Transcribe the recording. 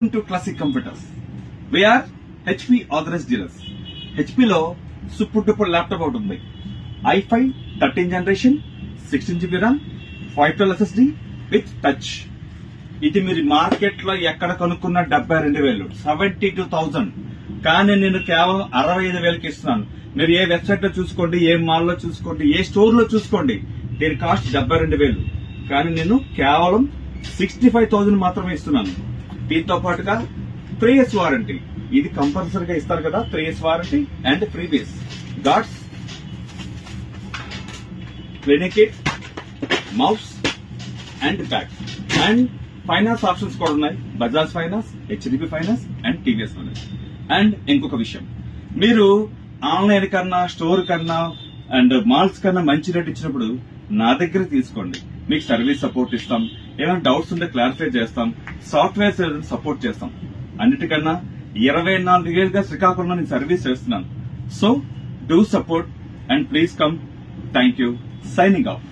to Classic Computers. We are HP authorized dealers. HP లో super duper laptop ఒకటి ఉంది. i5 13 generation 16 GB RAM 512 SSD with touch. ఇది మీరు market లో ఎక్కడ కొనుక్కున్న 72,000 72,000, కానీ నేను కేవలం 65,000కి ఇస్తున్నాను. మీరు ఏ వెబ్సైట్ లో చూసుకోండి, ఏ మాల్ లో చూసుకోండి, ఏ స్టోర్ లో చూసుకోండి, దీని కాస్ట్ 72,000, కానీ నేను కేవలం 65,000 మాత్రమే ఇస్తున్నాను. దీంతో పాటుగా 3 years వారంటీ, ఇది కంపల్సరీగా ఇస్తారు కదా, 3 years warranty and free base guards, cleaning kit, mouse and bag and finance options కూడా ఉన్నాయి. Bajaj finance, HDB finance and TVS finance. And ఇంకొక విషయం, మీరు ఆన్లైన్ కన్నా స్టోర్ కన్నా అండ్ మాల్స్ కన్నా మంచి రేట్ ఇచ్చినప్పుడు నా దగ్గర తీసుకోండి. మీకు సర్వీస్ సపోర్ట్ ఇస్తాం, ఏమైనా డౌట్స్ ఉంటే క్లారిఫై చేస్తాం, సాఫ్ట్వేర్ సపోర్ట్ చేస్తాం. అన్నిటికన్నా 24 ఏళ్ళుగా శ్రీకాకుళంలో నేను సర్వీస్ చేస్తున్నాను. So do support and please come. Thank you. Signing off.